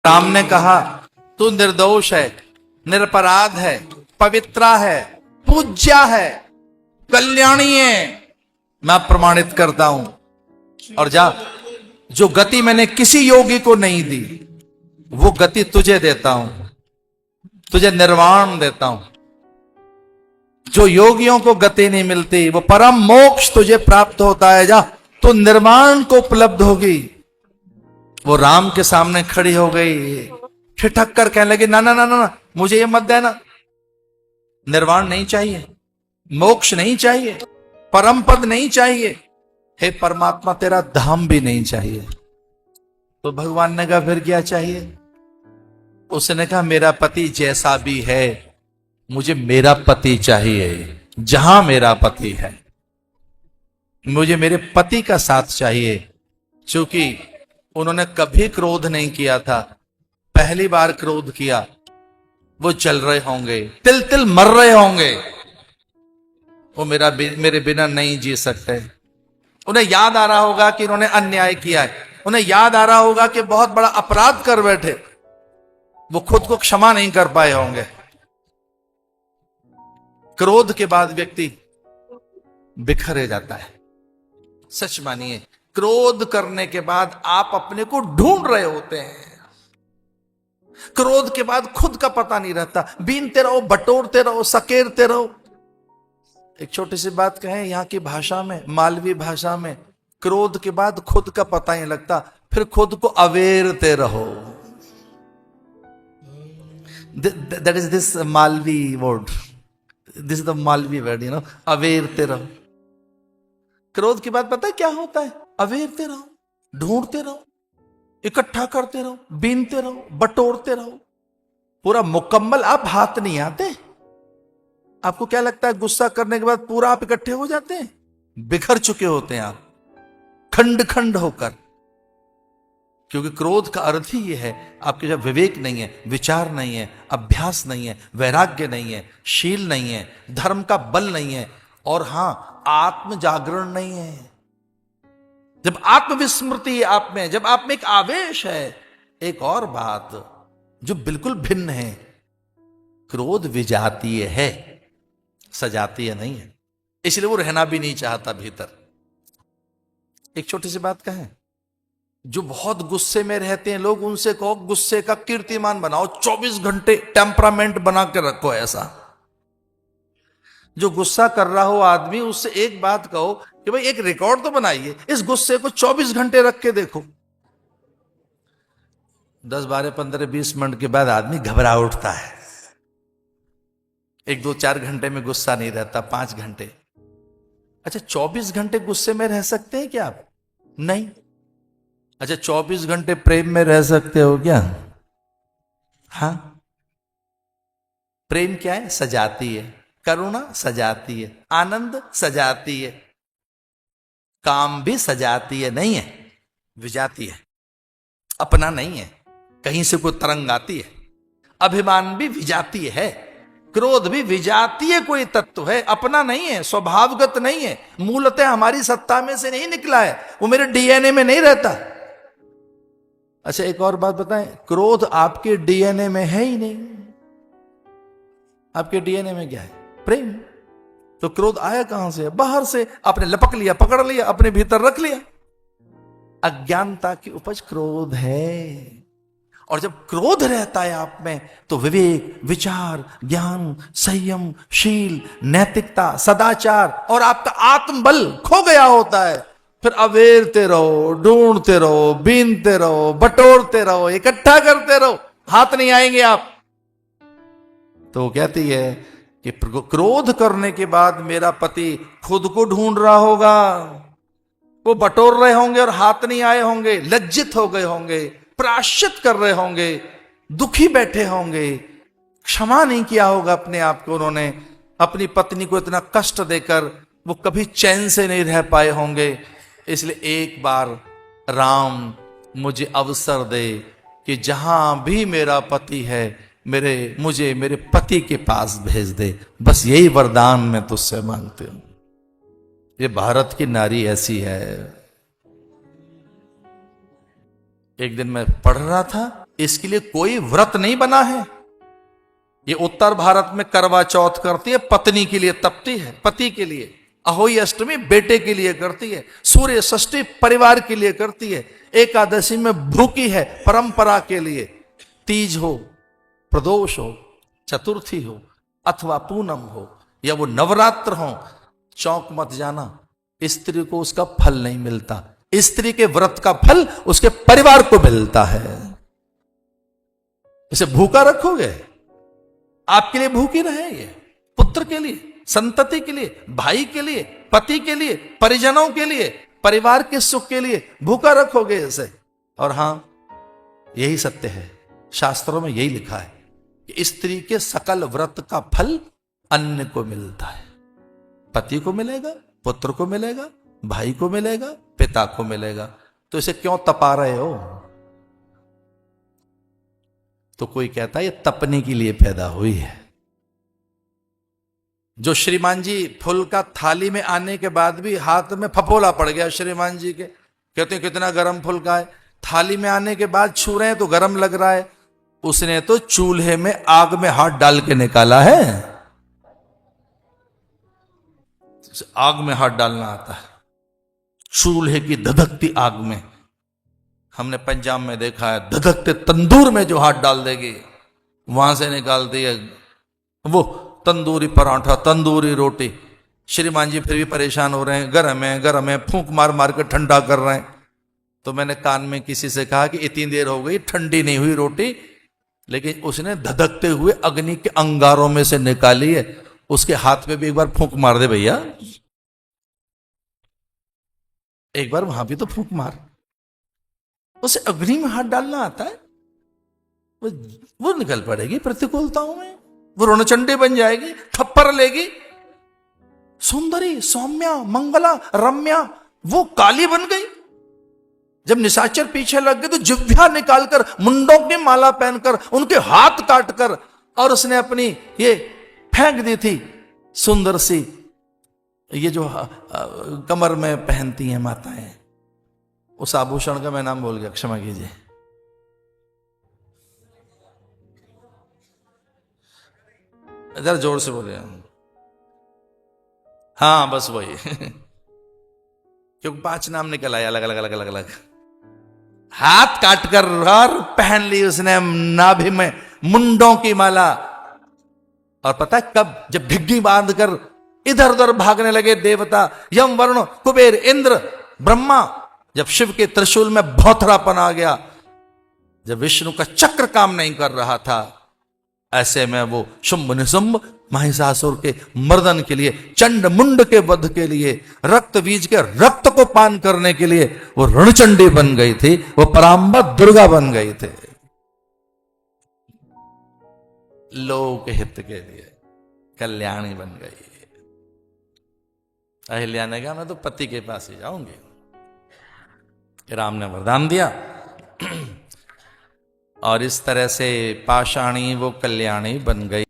राम ने कहा तू निर्दोष है, निरपराध है, पवित्रा है, पूज्या है, कल्याणी है, मैं प्रमाणित करता हूं। और जा, जो गति मैंने किसी योगी को नहीं दी वो गति तुझे देता हूं, तुझे निर्वाण देता हूं। जो योगियों को गति नहीं मिलती वो परम मोक्ष तुझे प्राप्त होता है। जा, तो निर्वाण को उपलब्ध होगी। वो राम के सामने खड़ी हो गई, ठिठक कर कहने लगी ना ना ना ना, मुझे ये मत देना, निर्वाण नहीं चाहिए, मोक्ष नहीं चाहिए, परम पद नहीं चाहिए, हे परमात्मा तेरा धाम भी नहीं चाहिए। तो भगवान ने कहा फिर क्या चाहिए? उसने कहा मेरा पति जैसा भी है मुझे मेरा पति चाहिए, जहां मेरा पति है मुझे मेरे पति का साथ चाहिए। क्योंकि उन्होंने कभी क्रोध नहीं किया था, पहली बार क्रोध किया। वो चल रहे होंगे, तिल तिल मर रहे होंगे, वो मेरे बिना नहीं जी सकते। उन्हें याद आ रहा होगा कि इन्होंने अन्याय किया है, उन्हें याद आ रहा होगा कि बहुत बड़ा अपराध कर बैठे, वो खुद को क्षमा नहीं कर पाए होंगे। क्रोध के बाद व्यक्ति बिखरे जाता है। सच मानिए, क्रोध करने के बाद आप अपने को ढूंढ रहे होते हैं। क्रोध के बाद खुद का पता नहीं रहता, बीनते रहो, बटोरते रहो, सकेरते रहो। एक छोटी सी बात कहें, यहाँ की भाषा में, मालवी भाषा में, क्रोध के बाद खुद का पता नहीं लगता, फिर खुद को अवेरते रहो। That is this Malvi word, this is the Malvi word, you know, अवेरते रहो। क्रोध के बाद पता है क्या होता है? अवेरते रहो, ढूंढते रहो, इकट्ठा करते रहो, बीनते रहो, बटोरते रहो। पूरा मुकम्मल आप हाथ नहीं आते। आपको क्या लगता है गुस्सा करने के बाद पूरा आप इकट्ठे हो जाते हैं? बिखर चुके होते हैं आप, खंड खंड होकर। क्योंकि क्रोध का अर्थ ही यह है, आपके जब विवेक नहीं है, विचार नहीं है, अभ्यास नहीं है, वैराग्य नहीं है, शील नहीं है, धर्म का बल नहीं है, और हां, आत्म जागरण नहीं है। जब आत्मविस्मृति है आप में, जब आप में एक आवेश है। एक और बात जो बिल्कुल भिन्न है, क्रोध विजातीय है, सजातीय नहीं है। इसलिए वो रहना भी नहीं चाहता भीतर। एक छोटी सी बात कहें, जो बहुत गुस्से में रहते हैं लोग, उनसे कहो गुस्से का कीर्तिमान बनाओ, 24 घंटे टेम्परामेंट बना के रखो। ऐसा जो गुस्सा कर रहा हो आदमी, उससे एक बात कहो कि भाई एक रिकॉर्ड तो बनाइए, इस गुस्से को 24 घंटे रख के देखो। 10, 12, 15, 20 मिनट के बाद आदमी घबरा उठता है। 1, 2, 4 घंटे में गुस्सा नहीं रहता, 5 घंटे। अच्छा, 24 घंटे गुस्से में रह सकते हैं क्या आप? नहीं। अच्छा, 24 घंटे प्रेम में रह सकते हो क्या? हाँ। प्रेम क्या है? सजाती है। करुणा सजाती है, आनंद सजाती है, काम भी सजाती है, नहीं है, विजाती है, अपना नहीं है। कहीं से कोई तरंग आती है। अभिमान भी विजातीय है, क्रोध भी विजातीय कोई तत्व है, अपना नहीं है, स्वभावगत नहीं है, मूलतः हमारी सत्ता में से नहीं निकला है, वो मेरे डीएनए में नहीं रहता। अच्छा, एक और बात बताएं, क्रोध आपके डीएनए में है ही नहीं। आपके डीएनए में क्या है? प्रेम। तो क्रोध आया कहां से? बाहर से आपने लपक लिया, पकड़ लिया, अपने भीतर रख लिया। अज्ञानता की उपज क्रोध है। और जब क्रोध रहता है आप में, तो विवेक, विचार, ज्ञान, संयम, शील, नैतिकता, सदाचार और आपका आत्मबल खो गया होता है। फिर अवेरते रहो, ढूंढते रहो, बीनते रहो, बटोरते रहो, इकट्ठा करते रहो, हाथ नहीं आएंगे आप। तो वो कहती है कि क्रोध करने के बाद मेरा पति खुद को ढूंढ रहा होगा, वो बटोर रहे होंगे और हाथ नहीं आए होंगे, लज्जित हो गए होंगे, प्रायश्चित कर रहे होंगे, दुखी बैठे होंगे, क्षमा नहीं किया होगा अपने आप को। उन्होंने अपनी पत्नी को इतना कष्ट देकर वो कभी चैन से नहीं रह पाए होंगे। इसलिए एक बार राम मुझे अवसर दे कि जहां भी मेरा पति है, मुझे मेरे पति के पास भेज दे। बस यही वरदान मैं तुझसे मांगती हूं। ये भारत की नारी ऐसी है। एक दिन मैं पढ़ रहा था, इसके लिए कोई व्रत नहीं बना है। ये उत्तर भारत में करवा चौथ करती है, पत्नी के लिए तपती है, पति के लिए। अहोई अष्टमी बेटे के लिए करती है। सूर्य षष्ठी परिवार के लिए करती है। एकादशी में भूखी है परंपरा के लिए। तीज हो, प्रदोष हो, चतुर्थी हो अथवा पूनम हो या वो नवरात्र हो, चौंक मत जाना, स्त्री को उसका फल नहीं मिलता। स्त्री के व्रत का फल उसके परिवार को मिलता है। इसे भूखा रखोगे, आपके लिए भूखी रहेगी, पुत्र के लिए, संतति के लिए, भाई के लिए, पति के लिए, परिजनों के लिए, परिवार के सुख के लिए भूखा रखोगे इसे। और हां, यही सत्य है, शास्त्रों में यही लिखा है कि स्त्री के सकल व्रत का फल अन्य को मिलता है। पति को मिलेगा, पुत्र को मिलेगा, भाई को मिलेगा, पिता को मिलेगा। तो इसे क्यों तपा रहे हो? तो कोई कहता है ये तपने के लिए पैदा हुई है। जो श्रीमान जी फुल का थाली में आने के बाद भी हाथ में फफोला पड़ गया श्रीमान जी के, कहते हैं कितना गर्म फुल का है, थाली में आने के बाद छू रहे हैं तो गर्म लग रहा है। उसने तो चूल्हे में आग में हाथ डाल के निकाला है। आग में हाथ डालना आता है, चूल्हे की धधकती आग में। हमने पंजाब में देखा है, धधकते तंदूर में जो हाथ डाल देगी वहां से निकालती है वो तंदूरी पराठा, तंदूरी रोटी। श्रीमान जी फिर भी परेशान हो रहे हैं, गरम है गरम है, फूंक मार मार के ठंडा कर रहे हैं। तो मैंने कान में किसी से कहा कि इतनी देर हो गई ठंडी नहीं हुई रोटी, लेकिन उसने धधकते हुए अग्नि के अंगारों में से निकाली है। उसके हाथ में भी एक बार फूंक मार दे भैया, एक बार वहां भी तो फूंक मार। उसे अग्नि में हाथ डालना आता है, वो निकल पड़ेगी प्रतिकूलताओं में, वो रणचंडी बन जाएगी, थप्पड़ लेगी। सुंदरी, सौम्या, मंगला, रम्या वो काली बन गई। जब निशाचर पीछे लग गए तो जिह्वा निकालकर, मुंडों की माला पहनकर, उनके हाथ काटकर, और उसने अपनी ये फेंक दी थी सुंदर सी, ये जो कमर में पहनती हैं माताएं, उस आभूषण का मैं नाम भूल गया, क्षमा कीजिए। इधर जोर से बोले। हाँ बस वही क्योंकि 5 नाम निकल आए अलग अलग अलग अलग अलग। हाथ काटकर और पहन ली उसने नाभि में मुंडों की माला। और पता है कब? जब ढिग्गी बांधकर इधर उधर भागने लगे देवता, यम, वरुण, कुबेर, इंद्र, ब्रह्मा। जब शिव के त्रिशूल में भौथरापन आ गया, जब विष्णु का चक्र काम नहीं कर रहा था, ऐसे में वो शुंभ निशुंभ महिषासुर के मर्दन के लिए, चंड मुंड के वध के लिए, रक्त बीज के रक्त को पान करने के लिए वो रणचंडी बन गई थी, वो पराम्बा दुर्गा बन गई थे। लोक हित के लिए कल्याणी बन गई। अहिल्या ने कहा मैं तो पति के पास ही जाऊंगी। राम ने वरदान दिया और इस तरह से पाषाणी वो कल्याणी बन गई।